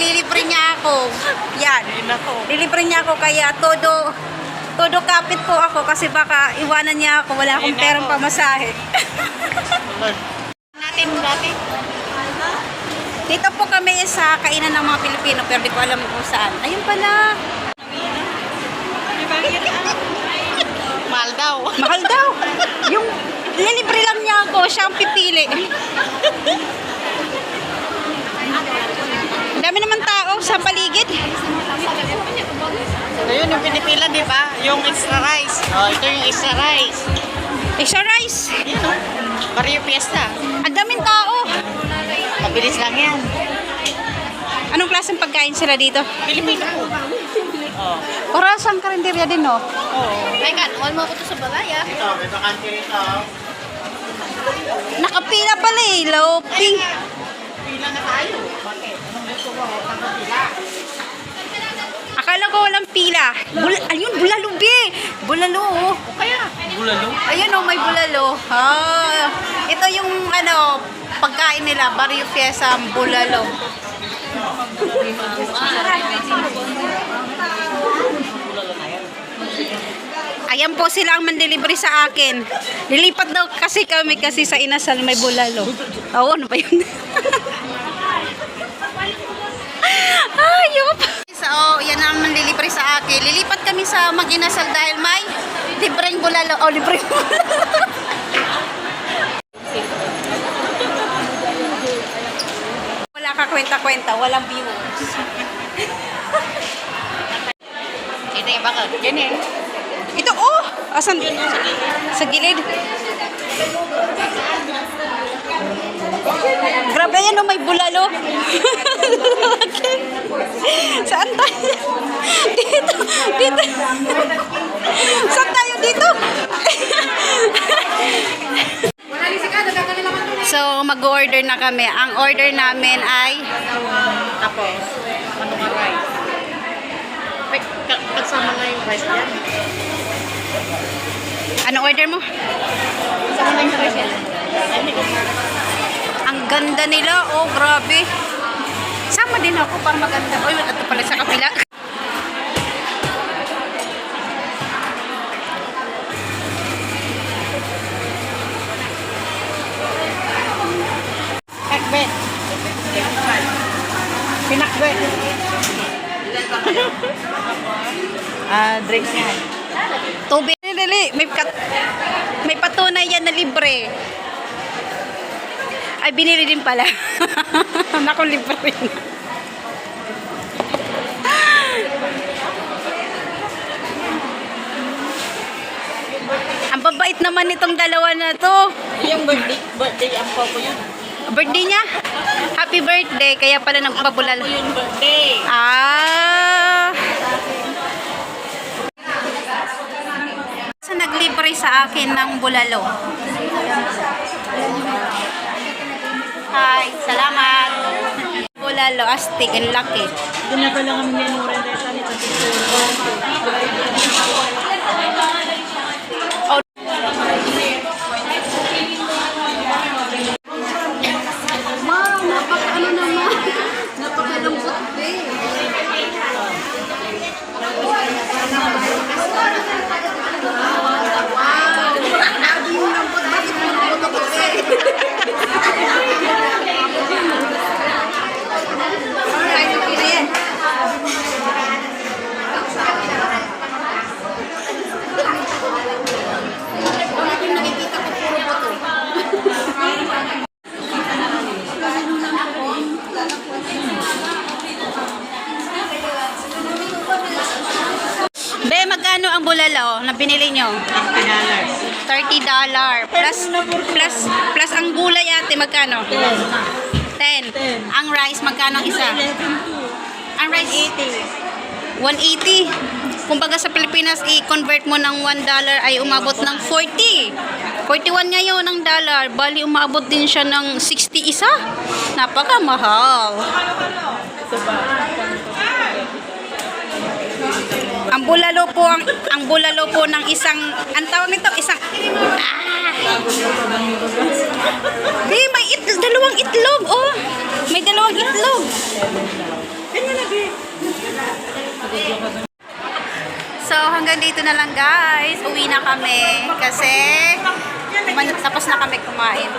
ililibre niya ako. Yan. Lilibre niya ako kaya todo kapit po ako kasi baka iwanan niya ako. Wala akong perang pamasahe. Natin dati. Dito po kami sa kainan ng mga Pilipino pero di ko alam kung saan. Ayun pala. Mahal daw. Mahal daw. Yung lilibre lang niya ako, siya ang pipili. Ang dami naman tao sa paligid. Ayun yung pinipila, di ba? Yung extra rice. Oh, ito yung extra rice. Extra rice. Yan o. Barrio Fiesta. Ang daming tao. Mabilis lang yan. Anong klaseng pagkain sila dito? Pilipino po. Oh. Orasang karinderya din, no? Oh. Ay kan, all mo ko to sa balaya. Ito kanti rito. Nakapila pala eh. Loping. Pila na tayo. Bakit? Anong gusto mo? Pila. Akala ko walang pila. Ayun, bulalo, be. Bulalo, oh. Kaya? Bulalo? Ayun, oh, may bulalo. Ah, ito yung, pagkain nila. Barrio Fiesta, bulalo. Ayan po sila ang mandelivery sa akin. Lilipat daw kasi kami kasi sa Inasal may bulalo. Oo, ano ba yun? Ayop! So, yan ang mandelivery sa akin. Lilipat kami sa Mag-Inasal dahil may libreng bulalo. Oh, libreng bulalo. Wala ka kwenta-kwenta, walang viewers. Ito yung bakit? Yan eh. Ito, oh! Asan? Sa gilid. Grabe yan, oh, may bulalo. Saan tayo? Dito. Dito. Saan tayo dito? So, mag-order na kami. Ang order namin ay Tapos, ano nga rice? Pagsama na yung rice yan. ano order mo? Pagsama na yung rice yan. Ang ganda nila. Oh, grabe. Sama din ako para maganda. Oy, ito pala sa kapila. Ekbet. Pinakbet. Drinks yan. Tubig. Dali. May patunay yan na libre. Ay, binili din pala. Naku, libre. Ang babait naman itong dalawa na to. Yung birthday ang po yun. Birthday niya? Happy birthday. Kaya pala nagpabulal. Yung birthday. Ah. Sa naglibre sa akin ng bulalo. Hi, salamat. Bulalo, astig, and laki. Doon na pala kami yan yung renta nito. Wow, napaka-ano naman. Napaka-lambot din. Be, magkano ang bulalo na binili nyo? $30. Plus ang gulay ate, magkano? 10. Ang rice, magkano ang isa? Ang rice? 180. Kumbaga sa Pilipinas, i-convert mo ng $1 ay umabot ng 40. 41 ngayon ang dollar. Bali, umabot din siya ng 60 isa. Napakamahal. Ang bulalo po ng isang, ang tawag nito, isang, may dalawang itlog, oh. May dalawang itlog. hanggang dito na lang guys. Uwi na kami kasi tapos na kami kumain.